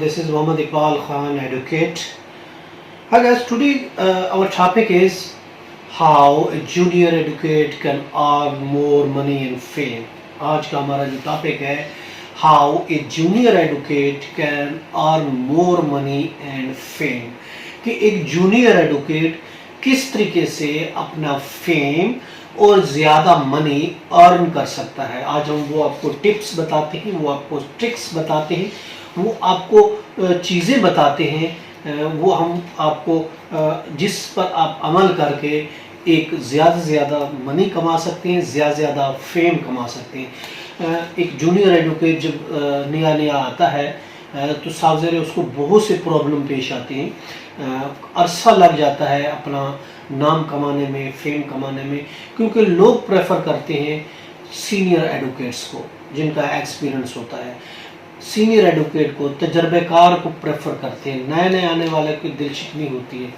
This is Mohammad Iqbal Khan, Advocate. Hi guys, today our topic is how a junior advocate can earn more money and fame. आज का हमारा जो topic है how a junior advocate can earn more money and fame. कि एक junior advocate किस तरीके से अपना फेम और ज़्यादा मनी अर्न कर सकता है. आज हम वो आपको टिप्स बताते हैं, वो आपको ट्रिक्स बताते हैं, वो आपको चीज़ें बताते हैं, वो हम आपको जिस पर आप अमल करके एक ज़्यादा से ज़्यादा मनी कमा सकते हैं, ज़्यादा से ज़्यादा फेम कमा सकते हैं. एक जूनियर एडवोकेट जब नया नया आता है तो साफ ज़ाहिर है उसको बहुत से प्रॉब्लम पेश आते हैं. अरसा लग जाता है अपना नाम कमाने में, फेम कमाने में, क्योंकि लोग प्रेफर करते हैं सीनियर एडवोकेट्स को जिनका एक्सपीरियंस होता है. सीनियर एडवोकेट को, तजर्बेकार को प्रेफर करते हैं. नए नए आने वाले की दिल शिकनी होती है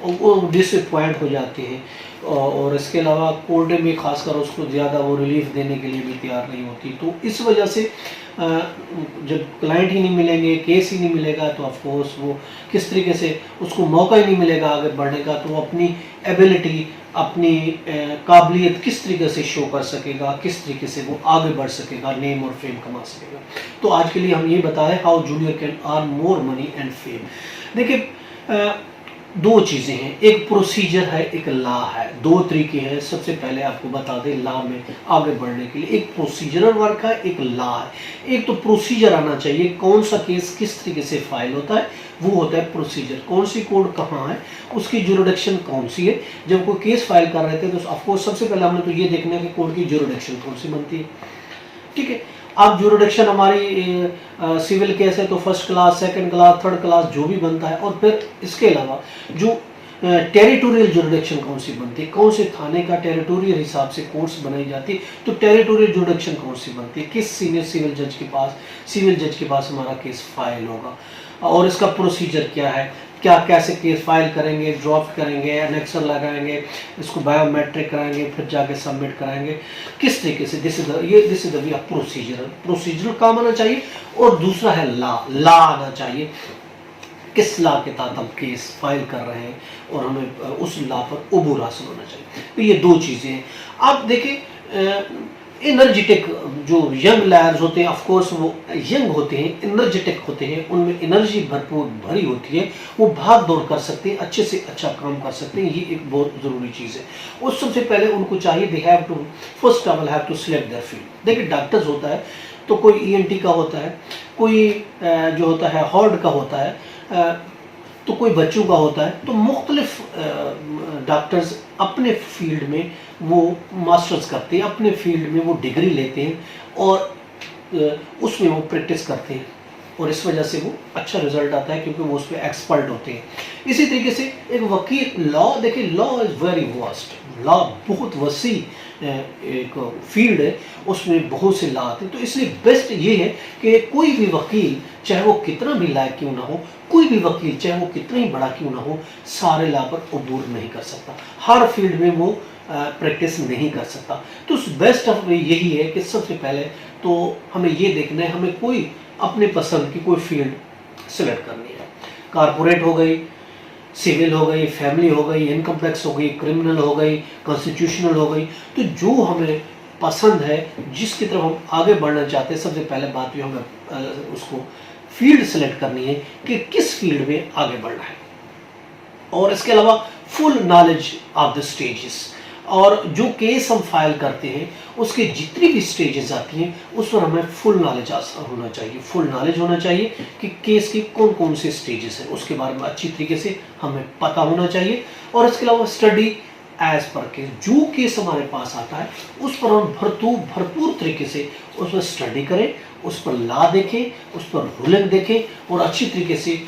और वो डिसअपॉइंट हो जाते हैं. और इसके अलावा कोर्ट में खासकर उसको ज़्यादा वो रिलीफ देने के लिए भी तैयार नहीं होती. तो इस वजह से जब क्लाइंट ही नहीं मिलेंगे, केस ही नहीं मिलेगा, तो ऑफ कोर्स वो किस तरीके से उसको मौका ही नहीं मिलेगा आगे बढ़ने का, तो वो अपनी एबिलिटी, अपनी काबिलियत किस तरीके से शो कर सकेगा, किस तरीके से वो आगे बढ़ सकेगा, नेम और फेम कमा सकेगा. तो आज के लिए हम ये बताएं how junior can earn more money and fame. देखिए दो चीज़ें हैं, एक प्रोसीजर है, एक लॉ है. दो तरीके हैं. सबसे पहले आपको बता दें लॉ में आगे बढ़ने के लिए एक प्रोसीजरल वर्क है, एक लॉ है. एक तो प्रोसीजर आना चाहिए, कौन सा केस किस तरीके से फाइल होता है, वो होता है प्रोसीजर. कौन सी कोर्ट कहाँ है, उसकी ज्यूरिडिक्शन कौन सी है. जब कोई केस फाइल कर रहे थे तो ऑफकोर्स सबसे पहले हमने तो ये देखना है कि कोर्ट की ज्यूरिडिक्शन कौन सी बनती है. ठीक है, अब ज्यूरिडिक्शन हमारी सिविल केस है तो first class, second class, third class जो भी बनता है. और फिर इसके अलावा जो टेरिटोरियल ज्यूरिडिक्शन कौन सी बनती है, कौन से थाने का टेरिटोरियल हिसाब से कोर्ट्स बनाई जाती है, तो टेरिटोरियल ज्यूरिडिक्शन कौन सी बनती है, किस सीनियर सिविल जज के पास हमारा केस फाइल होगा, और इसका प्रोसीजर क्या है, क्या कैसे केस फाइल करेंगे, ड्राफ्ट करेंगे, एनेक्सर लगाएंगे, इसको बायोमेट्रिक कराएंगे, फिर जाके सबमिट कराएंगे, किस तरीके से. This is the way of procedural काम आना चाहिए. और दूसरा है लॉ आना चाहिए, किस लॉ के तहत हम केस फाइल कर रहे हैं और हमें उस लॉ पर अबूर हासिल होना चाहिए. तो ये दो चीज़ें हैं. आप देखिए एनर्जेटिक जो यंग लायर्स होते हैं, ऑफ कोर्स वो यंग होते हैं, एनर्जेटिक होते हैं, उनमें एनर्जी भरपूर भरी होती है, वो भाग दौड़ कर सकते हैं, अच्छे से अच्छा काम कर सकते हैं. ये एक बहुत ज़रूरी चीज़ है. और सबसे पहले उनको चाहिए they have to first of all have to select their field. देखिए डॉक्टर्स होता है तो कोई ईएनटी का होता है, कोई जो होता है हार्ट का होता है, तो कोई बच्चों का होता है. तो मुख्तलिफ डॉक्टर्स अपने फील्ड में वो मास्टर्स करते हैं, अपने फील्ड में वो डिग्री लेते हैं और उसमें वो प्रैक्टिस करते हैं, और इस वजह से वो अच्छा रिजल्ट आता है क्योंकि वो उस पर एक्सपर्ट होते हैं. इसी तरीके से एक वकील, लॉ, देखिए law is very vast. Law बहुत वसी एक फील्ड है, उसमें बहुत से लॉ आते हैं. तो इसलिए बेस्ट ये है कि कोई भी वकील चाहे वो कितना भी लायक क्यों ना हो, कोई भी वकील चाहे वो कितना ही बड़ा क्यों ना हो, सारे लॉ पर अबूर नहीं कर सकता, हर फील्ड में वो प्रैक्टिस नहीं कर सकता. तो बेस्ट ऑफ वे यही है कि सबसे पहले तो हमें ये देखना है, हमें कोई अपने पसंद की कोई फील्ड सेलेक्ट करनी है. कारपोरेट हो गई, सिविल हो गई, फैमिली हो गई, इनकम टैक्स हो गई, क्रिमिनल हो गई, कॉन्स्टिट्यूशनल हो गई. तो जो हमें पसंद है, जिसकी तरफ हम आगे बढ़ना चाहते हैं, सबसे पहले बात ये हमें उसको फील्ड सेलेक्ट करनी है कि किस फील्ड में आगे बढ़ना है. और इसके अलावा full knowledge of the stages, और जो केस हम फाइल करते हैं उसके जितनी भी स्टेजेस आती हैं उस पर हमें फुल नॉलेज होना चाहिए. फुल नॉलेज होना चाहिए कि केस के कौन कौन से स्टेजेस हैं, उसके बारे में अच्छी तरीके से हमें पता होना चाहिए. और इसके अलावा स्टडी एज पर केस, जो केस हमारे पास आता है उस पर हम भरपूर तरीके से उस पर स्टडी करें, उस पर लॉ देखें, उस पर रूलिंग देखें, और अच्छी तरीके से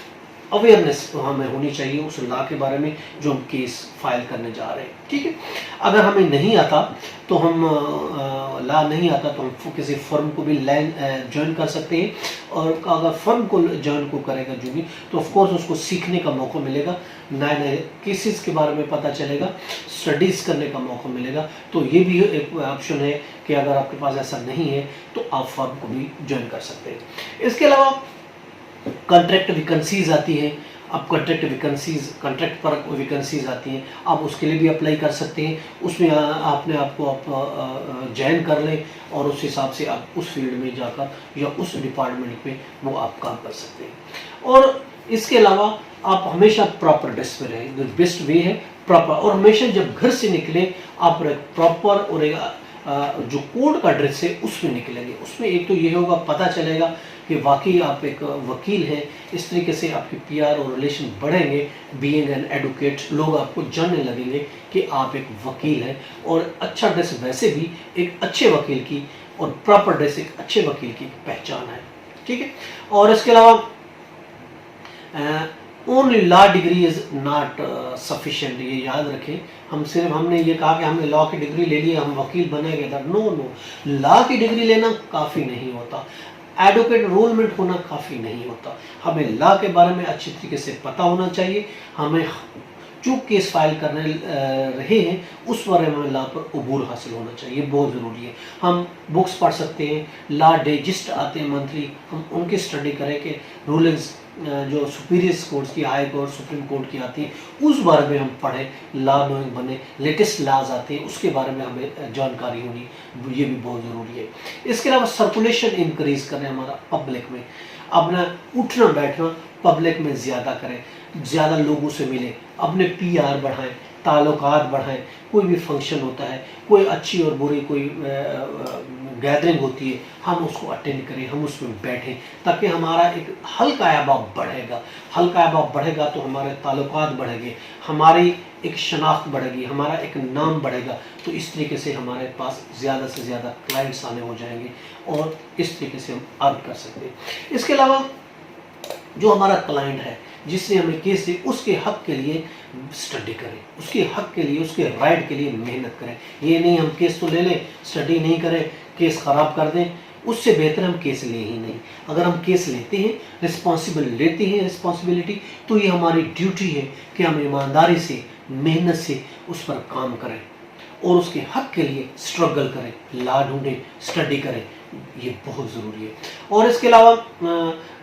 अवेयरनेस हमें होनी चाहिए उस लॉ के बारे में जो हम केस फाइल करने जा रहे हैं. ठीक है, अगर हमें नहीं आता तो हम लॉ नहीं आता तो हम किसी फर्म को भी ज्वाइन कर सकते हैं. और अगर फर्म को ज्वाइन को करेगा जो भी, तो ऑफ कोर्स उसको सीखने का मौका मिलेगा, नए नए केसेस के बारे में पता चलेगा, स्टडीज़ करने का मौका मिलेगा. तो ये भी एक ऑप्शन है कि अगर आपके पास ऐसा नहीं है तो आप फर्म को भी ज्वाइन कर सकते हैं. इसके अलावा कॉन्ट्रैक्ट वैकेंसीज आती हैं, अब कॉन्ट्रैक्ट पर वैकेंसीज आती हैं, आप उसके लिए भी अप्लाई कर सकते हैं। उसमें आपने आपको आप ज्वाइन कर लें और उस हिसाब से आप उस फील्ड में जाकर या उस डिपार्टमेंट में वो आप काम कर सकते हैं। और इसके अलावा आप हमेशा प्रॉपर ड्रेस में रहें, जो बेस्ट वे है प्रॉपर। और हमेशा जब घर से निकले आप प्रॉपर और जो कोड का ड्रेस है उसमें निकलेंगे। उसमें एक तो ये होगा, पता चलेगा कि वाकई आप एक वकील हैं। इस तरीके से आपके पीआर और रिलेशन बढ़ेंगे। बीइंग एन एडवोकेट, लोग आपको जानने लगेंगे कि आप एक वकील हैं। और अच्छा ड्रेस वैसे भी एक अच्छे वकील की और प्रॉपर ड्रेस एक अच्छे वकील की पहचान है, ठीक है। और इसके अलावा only law degree is not sufficient, ये याद रखें। हमने ये कहा कि हमने लॉ की डिग्री ले ली, हम वकील बनेंगे, नो, लॉ की डिग्री लेना काफ़ी नहीं होता, एडवोकेट एनरोलमेंट होना काफ़ी नहीं होता। हमें लॉ के बारे में अच्छी तरीके से पता होना चाहिए। हमें जो केस फाइल करने रहे हैं उस बारे में लॉ पर अबूर हासिल होना चाहिए, बहुत ज़रूरी है। हम बुक्स पढ़ सकते हैं, लॉ डाइजेस्ट आते हैं मंथली, हम उनकी स्टडी करें कि रूलिंग्स जो सुपीरियर कोर्ट्स की, हाई कोर्ट, सुप्रीम कोर्ट की आती है उस बारे में हम पढ़ें, लॉ नोइंग बने। लेटेस्ट लॉज आते हैं उसके बारे में हमें जानकारी होनी, ये भी बहुत ज़रूरी है। इसके अलावा सर्कुलेशन इंक्रीज करें हमारा पब्लिक में, अपना उठना बैठना पब्लिक में ज़्यादा करें, ज़्यादा लोगों से मिलें, अपने पीआर बढ़ाएं, ताल्लुकात बढ़ाएं। कोई भी फंक्शन होता है, कोई अच्छी और बुरी कोई गैदरिंग होती है, हम उसको अटेंड करें, हम उसमें बैठें, ताकि हमारा एक हल्का अहबाब बढ़ेगा। हल्का अहबाब बढ़ेगा तो हमारे ताल्लुकात बढ़ेंगे, हमारी एक शनाख्त बढ़ेगी, हमारा एक नाम बढ़ेगा। तो इस तरीके से हमारे पास ज़्यादा से ज़्यादा क्लाइंट्स आने हो जाएंगे और इस तरीके से हम अर्न कर सकते हैं। इसके अलावा जो हमारा क्लाइंट है जिसने हमें केस दी, उसके हक के लिए स्टडी करें, उसके हक के लिए, उसके राइट के लिए मेहनत करें। ये नहीं हम केस तो ले लें, स्टडी नहीं करें, केस ख़राब कर दें, उससे बेहतर हम केस ले ही नहीं। अगर हम केस लेते हैं, रिस्पॉन्सिबिलिटी, तो ये हमारी ड्यूटी है कि हम ईमानदारी से, मेहनत से उस पर काम करें और उसके हक के लिए स्ट्रगल करें, लॉ ढूंढें, स्टडी करें, ये बहुत ज़रूरी है। और इसके अलावा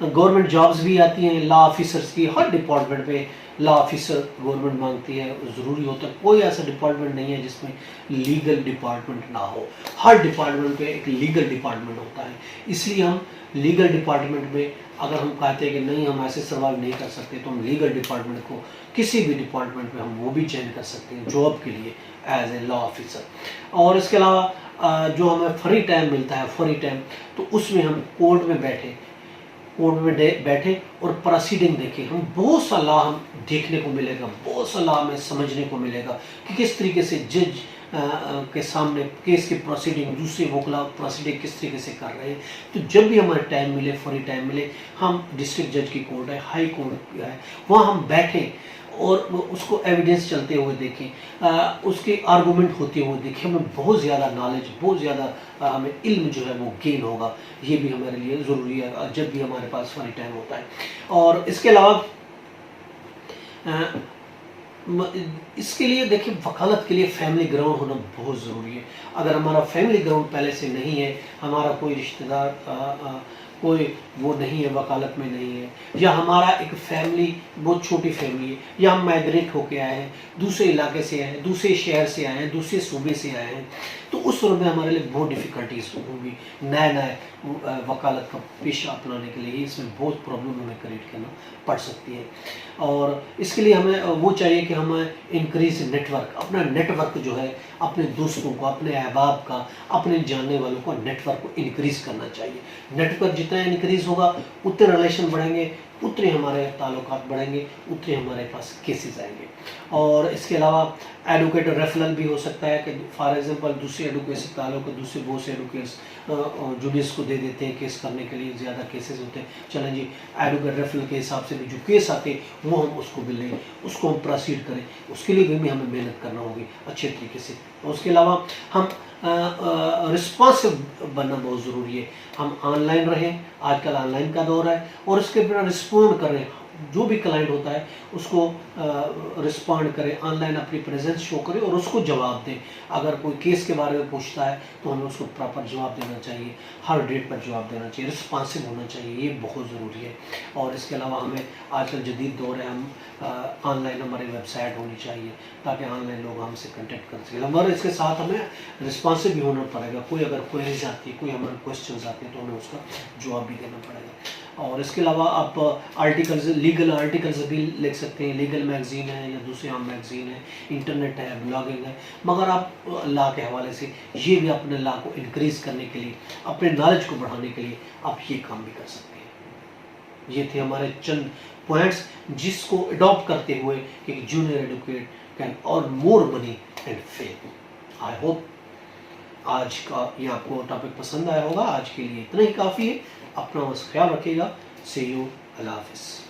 गवर्नमेंट जॉब्स भी आती हैं, लॉ ऑफिसर्स की। हर डिपार्टमेंट में लॉ ऑफिसर गवर्नमेंट मांगती है, ज़रूरी होता है। कोई ऐसा डिपार्टमेंट नहीं है जिसमें लीगल डिपार्टमेंट ना हो। हर डिपार्टमेंट पे एक लीगल डिपार्टमेंट होता है। इसलिए हम लीगल डिपार्टमेंट में, अगर हम कहते हैं कि नहीं हम ऐसे सर्वाइव नहीं कर सकते, तो हम लीगल डिपार्टमेंट को, किसी भी डिपार्टमेंट में हम वो भी ज्वाइन कर सकते हैं जॉब के लिए एज ए लॉ ऑफिसर। और इसके अलावा जो हमें फ्री टाइम मिलता है, फ्री टाइम, तो उसमें हम कोर्ट में बैठे और प्रोसीडिंग देखें। हम बहुत सा लॉ हम देखने को मिलेगा, बहुत सा लॉ हमें समझने को मिलेगा कि किस तरीके से जज के सामने केस की प्रोसीडिंग, दूसरे वकला प्रोसीडिंग किस तरीके से कर रहे हैं। तो जब भी हमारे टाइम मिले, फ्री टाइम मिले, हम डिस्ट्रिक्ट जज की कोर्ट है, हाई कोर्ट है, वहाँ हम बैठें और उसको एविडेंस चलते हुए देखें, उसके आर्गूमेंट होते हुए देखें। हमें बहुत ज़्यादा नॉलेज, बहुत ज़्यादा हमें इल्म जो है वो गेन होगा। ये भी हमारे लिए ज़रूरी है जब भी हमारे पास फ्री टाइम होता है। और इसके अलावा इसके लिए देखिए, वकालत के लिए फैमिली ग्राउंड होना बहुत ज़रूरी है। अगर हमारा फैमिली ग्राउंड पहले से नहीं है, हमारा कोई रिश्तेदार कोई वो नहीं है, वकालत में नहीं है, या हमारा एक फैमिली बहुत छोटी फैमिली है, या हम माइग्रेट होके आए हैं, दूसरे इलाके से आए हैं, दूसरे शहर से आए हैं, दूसरे सूबे से आए हैं, तो उस सूरत में हमारे लिए बहुत डिफ़िकल्टीज होगी नए वकालत का पेशा अपनाने के लिए। इसमें बहुत प्रॉब्लम हमें क्रिएट करना पड़ सकती है। और इसके लिए हमें वो चाहिए कि हमें इंक्रीज नेटवर्क, अपना नेटवर्क जो है, अपने दोस्तों को, अपने अहबाब का, अपने जानने वालों को नेटवर्क को इंक्रीज़ करना चाहिए। नेटवर्क जितना इंक्रीज़ होगा उतने रिलेशन बढ़ेंगे, उतने हमारे ताल्लुकात बढ़ेंगे, उतने हमारे पास केसेस आएंगे। और इसके अलावा एडवोकेट रेफरल भी हो सकता है कि फॉर एग्जांपल दूसरे एडवोकेट से ताल्लुक, दूसरे बहुत से एडवोकेट्स जूनियर्स को दे देते हैं केस करने के लिए, ज़्यादा केसेस होते हैं, चलें जी एडवोकेट रेफरल के हिसाब से भी जो केस आते हैं वो हम उसको भी लें, उसको हम प्रोसीड करें। उसके लिए भी हमें मेहनत करना होगी अच्छे तरीके से। उसके अलावा हम रिस्पॉन्सिव बनना बहुत ज़रूरी है। हम ऑनलाइन रहें, आजकल ऑनलाइन का दौर है, और इसके बिना रिस्पॉन्ड करें, जो भी क्लाइंट होता है उसको रिस्पॉन्ड करें, ऑनलाइन अपनी प्रेजेंस शो करें और उसको जवाब दें। अगर कोई केस के बारे में पूछता है तो हमें उसको प्रॉपर जवाब देना चाहिए, हर डेट पर जवाब देना चाहिए, रिस्पॉन्सिव होना चाहिए, ये बहुत ज़रूरी है। और इसके अलावा हमें आजकल जदीद दौर है, हम ऑनलाइन हमारी वेबसाइट होनी चाहिए ताकि ऑनलाइन लोग हमसे कंटेक्ट कर सकें। हमारे इसके साथ हमें रिस्पॉन्सिव भी होना पड़ेगा। कोई अगर क्वेरीज आती है, कोई हमारे क्वेश्चन आते हैं तो हमें उसका जवाब भी देना पड़ेगा। और इसके अलावा आप आर्टिकल्स, लीगल आर्टिकल्स भी लिख सकते हैं। लीगल मैगज़ीन है या दूसरे आम मैगज़ीन है, इंटरनेट है, ब्लॉगिंग है। मगर आप लॉ के हवाले से ये भी अपने लॉ को इंक्रीज़ करने के लिए, अपने नॉलेज को बढ़ाने के लिए आप ये काम भी कर सकते हैं। ये थे हमारे चंद पॉइंट्स जिसको अडॉप्ट करते हुए कि junior advocate can earn more money and fame. I hope आज का ये आपको टॉपिक पसंद आया होगा। आज के लिए इतना ही काफ़ी है। अपना बस ख्याल रखिएगा। सी यू, अल्लाह हाफिज़।